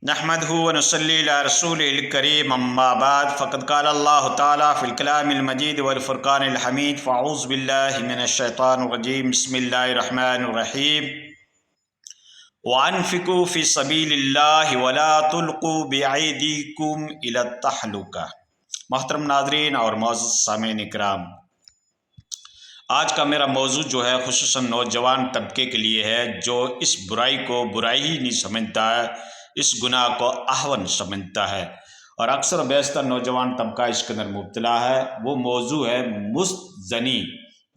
नहमदहु व नसल्ली अला रसूलिल करीम अम्मा बाद फ़क़द क़ाल अल्लाहु तआला फ़िल कलामिल मजीद वल फ़ुरक़ानिल हमीद फ़अऊज़ु बिल्लाहि मिनश शैतानिर रजीम बिस्मिल्लाहिर रहमानिर रहीम व अनफ़िक़ू फ़ी सबीलिल्लाहि व ला तुल्क़ू बिअयदीकुम इलत तहलुका। मोहतरम नाज़रीन और मुअज़्ज़ज़ सामीन इकराम, आज का मेरा मौजू जो है ख़ुसूसन नौजवान तबके के लिए है जो इस बुराई को बुराई ही नहीं समझता है, इस गुनाह को अहवन समझता है और अक्सर बेशतर नौजवान तबका इसके अंदर मुब्तला है। वो मौजू है मुस्तज़नी,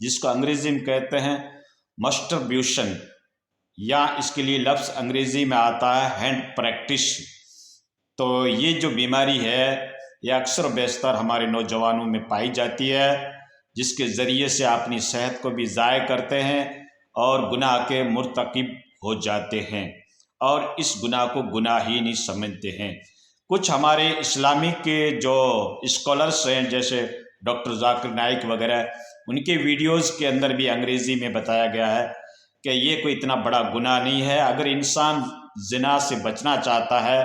जिसको अंग्रेज़ी में कहते हैं मस्टरब्यूशन, या इसके लिए लफ्ज़ अंग्रेज़ी में आता है हैंड प्रैक्टिस। तो ये जो बीमारी है ये अक्सर बेशतर हमारे नौजवानों में पाई जाती है, जिसके ज़रिए से अपनी सेहत को भी ज़ाय करते हैं और गुनाह के मुर्तकिब हो जाते हैं और इस गुनाह को गुनाह ही नहीं समझते हैं। कुछ हमारे इस्लामिक के जो स्कॉलर्स हैं जैसे डॉक्टर जाकिर नाइक वगैरह, उनके वीडियोज़ के अंदर भी अंग्रेज़ी में बताया गया है कि ये कोई इतना बड़ा गुनाह नहीं है। अगर इंसान ज़िना से बचना चाहता है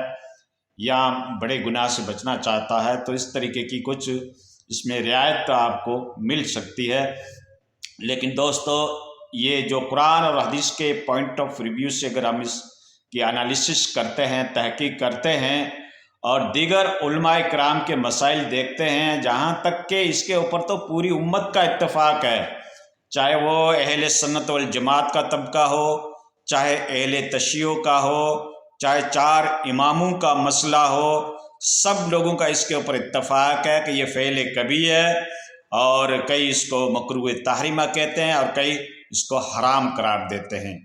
या बड़े गुनाह से बचना चाहता है तो इस तरीके की कुछ इसमें रियायत आपको मिल सकती है। लेकिन दोस्तों, ये जो कुरान और हदीस के पॉइंट ऑफ रिव्यू से अगर हम इसकी एनालिसिस करते हैं, तहकीक करते हैं और दीगर उलमाए किराम के मसाइल देखते हैं, जहाँ तक कि इसके ऊपर तो पूरी उम्मत का इत्तेफाक है, चाहे वो अहले सुन्नत वल जमात का तबका हो, चाहे अहले तशय्युअ का हो, चाहे चार इमामों का मसला हो, सब लोगों का इसके ऊपर इत्तफाक है कि ये फ़ेल कबी है और कई इसको मकरूह तहरीमा कहते हैं और कई इसको हराम करार देते हैं।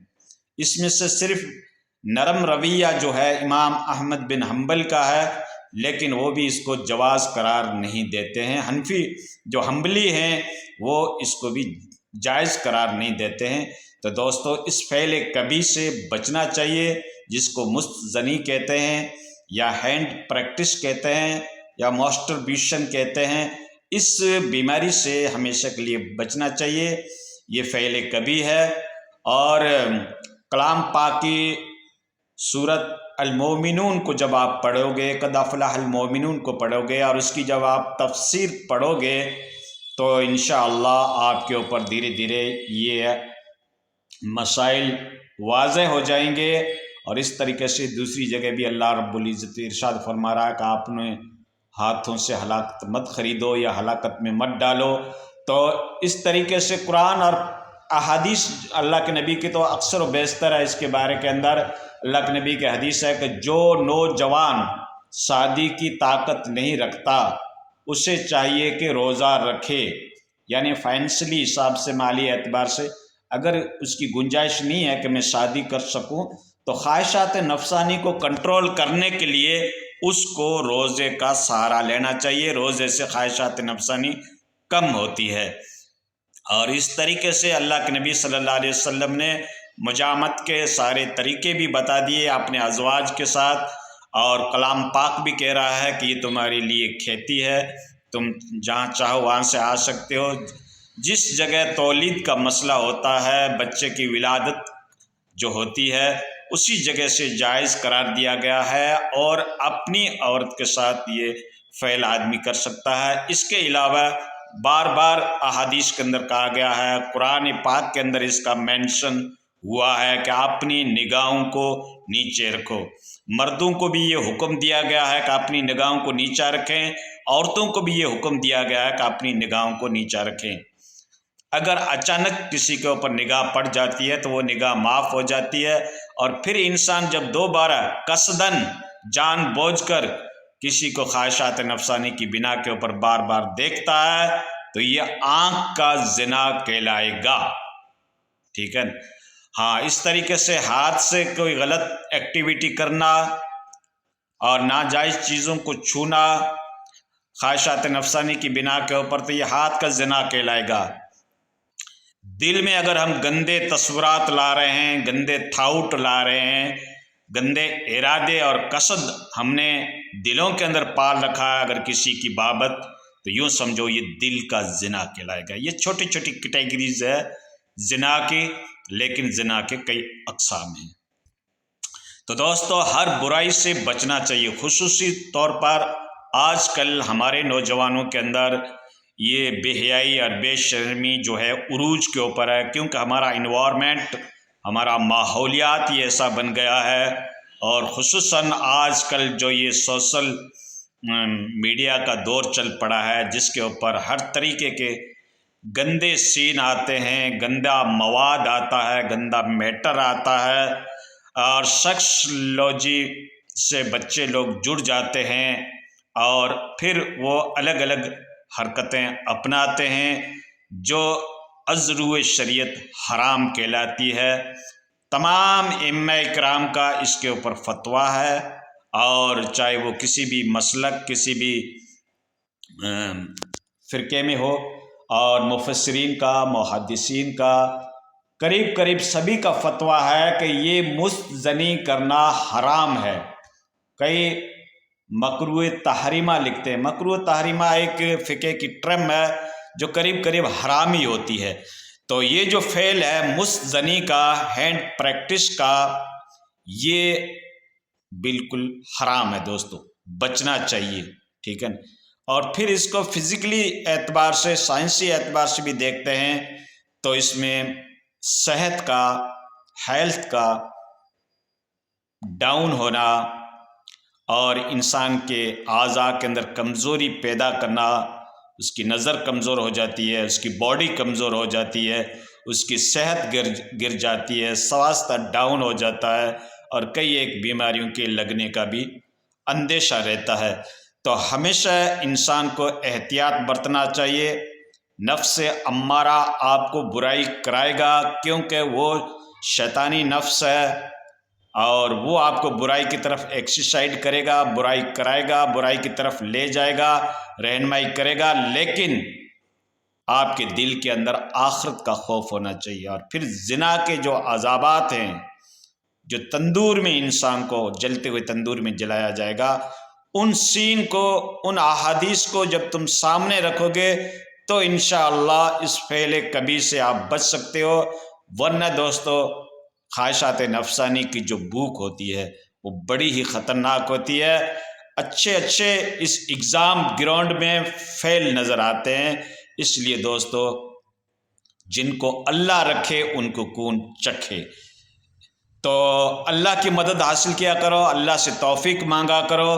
इसमें से सिर्फ नरम रवैया जो है इमाम अहमद बिन हम्बल का है, लेकिन वो भी इसको जवाज़ करार नहीं देते हैं। हनफी जो हम्बली हैं वो इसको भी जायज़ करार नहीं देते हैं। तो दोस्तों, इस फ़ेल कबी से बचना चाहिए, जिसको मुस्तज़नी कहते हैं या हैंड प्रैक्टिस कहते हैं या मास्टरब्यूशन कहते हैं। इस बीमारी से हमेशा के लिए बचना चाहिए। ये फ़ेल कबी है और कलाम पाक की सूरत अल-मोमिनून को जब आप पढ़ोगे, क़द अफ़लहल मोमिनून को पढ़ोगे और उसकी जब आप तफसीर पढ़ोगे तो इंशाअल्लाह आपके ऊपर धीरे धीरे ये मसाइल वाज़ेह हो जाएंगे। और इस तरीके से दूसरी जगह भी अल्लाह रब्बुल इज़्ज़त इरशाद फरमा रहा है कि आपने हाथों से हलाकत मत ख़रीदो या हलाकत में मत डालो। तो इस तरीके से कुरान और अहादीस अल्लाह के नबी की तो अक्सर व बेशतर है इसके बारे के अंदर। अल्लाह के नबी की हदीस है कि जो नौजवान शादी की ताकत नहीं रखता उसे चाहिए कि रोज़ा रखे, यानी फाइनेंशली हिसाब से, माली एतबार से अगर उसकी गुंजाइश नहीं है कि मैं शादी कर सकूं, तो ख्वाहिशात नफसानी को कंट्रोल करने के लिए उसको रोज़े का सहारा लेना चाहिए। रोज़े से ख्वाहिशात नफसानी कम होती है। और इस तरीके से अल्लाह के नबी सल्लल्लाहु अलैहि वसल्लम ने मुजामत के सारे तरीके भी बता दिए अपने अज़वाज के साथ। और कलाम पाक भी कह रहा है कि ये तुम्हारे लिए खेती है, तुम जहाँ चाहो वहाँ से आ सकते हो। जिस जगह तौलीद का मसला होता है, बच्चे की विलादत जो होती है, उसी जगह से जायज़ करार दिया गया है और अपनी औरत के साथ ये फ़ैल आदमी कर सकता है। इसके अलावा बार बार अहादीस के अंदर कहा गया है, कुरान पाक के अंदर इसका मेंशन हुआ है कि अपनी निगाहों को नीचे रखो। मर्दों को भी ये हुक्म दिया गया है कि अपनी निगाहों को नीचा रखें, औरतों को भी ये हुक्म दिया गया है कि अपनी निगाहों को नीचा रखें। अगर अचानक किसी के ऊपर निगाह पड़ जाती है तो वो निगाह माफ़ हो जाती है और फिर इंसान जब दोबारा कसदन जानबूझकर किसी को ख्वाहिशात नफसानी की बिना के ऊपर बार बार देखता है तो ये आँख का ज़िना कहलाएगा। ठीक है। हाँ, इस तरीके से हाथ से कोई गलत एक्टिविटी करना और नाजायज़ चीज़ों को छूना ख्वाहिशात नफसानी की बिना के ऊपर, तो ये हाथ का ज़िना कहलाएगा। दिल में अगर हम गंदे तस्वुरात ला रहे हैं, गंदे थाउट ला रहे हैं, गंदे इरादे और कसद हमने दिलों के अंदर पाल रखा है अगर किसी की बाबत, तो यूँ समझो ये दिल का ज़िना कहलाएगा। ये छोटी छोटी कैटेगरीज है ज़िना की, लेकिन ज़िना के कई अक़साम हैं। تو دوستو ہر برائی سے بچنا چاہیے، خصوصی طور پر آج کل ہمارے نوجوانوں کے اندر یہ بے حیائی اور بے شرمی جو ہے عروج کے اوپر ہے، کیونکہ ہمارا انوائرمنٹ، ہمارا ماحولیات یہ ایسا بن گیا ہے، اور خصوصاً آج کل جو یہ سوشل میڈیا کا دور چل پڑا ہے، جس کے اوپر ہر طریقے کے گندے سین آتے ہیں، گندا مواد آتا ہے، گندا میٹر آتا ہے، اور سیکسولوجی سے بچے لوگ جڑ جاتے ہیں اور پھر وہ الگ الگ حرکتیں اپناتے ہیں جو از روئے شریعت حرام کہلاتی ہے۔ تمام ائمہ کرام کا اس کے اوپر فتویٰ ہے، اور چاہے وہ کسی بھی مسلک، کسی بھی فرقے میں ہو، اور مفسرین کا، محدثین کا، قریب قریب سبھی کا فتویٰ ہے کہ یہ مست زنی کرنا حرام ہے۔ کئی مکروہ تحریمہ لکھتے ہیں، مکروہ تحریمہ ایک فقہ کی ٹرم ہے جو قریب قریب حرام ہی ہوتی ہے۔ تو یہ جو فعل ہے مست زنی کا، ہینڈ پریکٹس کا، یہ بالکل حرام ہے دوستو، بچنا چاہیے، ٹھیک ہے۔ اور پھر اس کو فزیکلی اعتبار سے، سائنسی اعتبار سے بھی دیکھتے ہیں تو اس میں صحت کا، ہیلتھ کا ڈاؤن ہونا، اور انسان کے اعضاء کے اندر کمزوری پیدا کرنا، اس کی نظر کمزور ہو جاتی ہے، اس کی باڈی کمزور ہو جاتی ہے، اس کی صحت گر جاتی ہے، سواستہ ڈاؤن ہو جاتا ہے، اور کئی ایک بیماریوں کے لگنے کا بھی اندیشہ رہتا ہے۔ تو ہمیشہ انسان کو احتیاط برتنا چاہیے۔ نفس امارہ آپ کو برائی کرائے گا، کیونکہ وہ شیطانی نفس ہے، اور وہ آپ کو برائی کی طرف ایکسیسائڈ کرے گا، برائی کرائے گا، برائی کی طرف لے جائے گا، رہنمائی کرے گا، لیکن آپ کے دل کے اندر آخرت کا خوف ہونا چاہیے۔ اور پھر زنا کے جو عذابات ہیں، جو تندور میں انسان کو، جلتے ہوئے تندور میں جلایا جائے گا، ان سین کو، ان احادیث کو جب تم سامنے رکھو گے تو انشاءاللہ اس فعل کبیح سے آپ بچ سکتے ہو۔ ورنہ دوستو خواہشات نفسانی کی جو بھوک ہوتی ہے وہ بڑی ہی خطرناک ہوتی ہے۔ اچھے اس ایگزام گراؤنڈ میں فیل نظر آتے ہیں، اس لیے دوستو جن کو اللہ رکھے ان کو کون چکھے۔ تو اللہ کی مدد حاصل کیا کرو، اللہ سے توفیق مانگا کرو،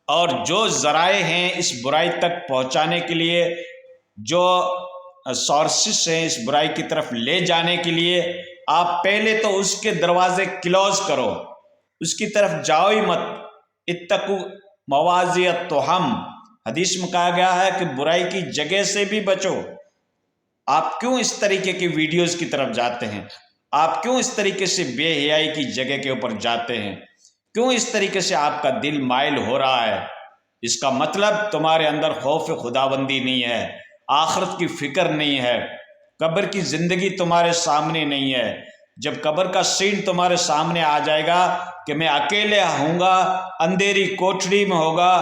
اور جو ذرائع ہیں اس برائی تک پہنچانے کے لیے، جو سورسز ہیں اس برائی کی طرف لے جانے کے لیے، آپ پہلے تو اس کے دروازے کلوز کرو، اس کی طرف جاؤ ہی مت۔ اتقوا مواضع التہم، حدیث میں کہا گیا ہے کہ برائی کی جگہ سے بھی بچو۔ آپ کیوں اس طریقے کی ویڈیوز کی طرف جاتے ہیں؟ آپ کیوں اس طریقے سے بے حیائی کی جگہ کے اوپر جاتے ہیں؟ کیوں اس طریقے سے آپ کا دل مائل ہو رہا ہے؟ اس کا مطلب تمہارے اندر خوف خداوندی نہیں ہے، آخرت کی فکر نہیں ہے، قبر کی زندگی تمہارے سامنے نہیں ہے۔ جب قبر کا سین تمہارے سامنے آ جائے گا کہ میں اکیلے ہوں گا، اندھیری کوٹھڑی میں ہوگا،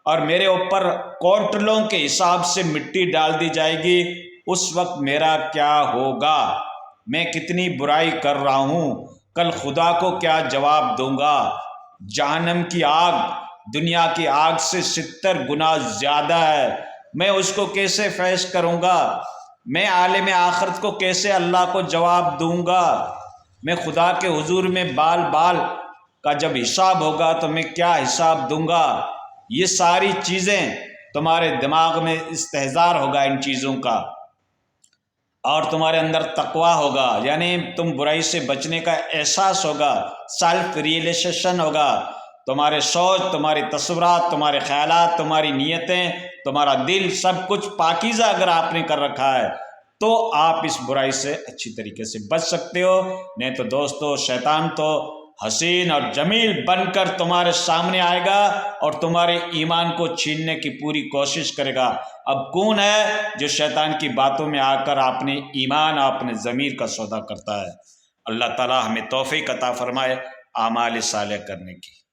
اور میرے اوپر کوئنٹلوں کے حساب سے مٹی ڈال دی جائے گی، اس وقت میرا کیا ہوگا؟ میں کتنی برائی کر رہا ہوں، کل خدا کو کیا جواب دوں گا؟ جہنم کی آگ دنیا کی آگ سے 70 گنا زیادہ ہے، میں اس کو کیسے فیس کروں گا؟ میں عالم آخرت کو کیسے اللہ کو جواب دوں گا؟ میں خدا کے حضور میں بال بال کا جب حساب ہوگا تو میں کیا حساب دوں گا؟ یہ ساری چیزیں تمہارے دماغ میں استحضار ہوگا ان چیزوں کا، اور تمہارے اندر تقوی ہوگا، یعنی تم برائی سے بچنے کا احساس ہوگا، سیلف ریئلائزیشن ہوگا، تمہارے سوچ، تمہارے تصورات، تمہارے خیالات، تمہاری نیتیں، تمہارا دل، سب کچھ پاکیزہ اگر آپ نے کر رکھا ہے تو آپ اس برائی سے اچھی طریقے سے بچ سکتے ہو۔ نہیں تو دوستو شیطان تو حسین اور جمیل بن کر تمہارے سامنے آئے گا اور تمہارے ایمان کو چھیننے کی پوری کوشش کرے گا۔ اب کون ہے جو شیطان کی باتوں میں آ کر اپنے ایمان، اپنے ضمیر کا سودا کرتا ہے؟ اللہ تعالی ہمیں توفیق عطا فرمائے اعمال صالح کرنے کی۔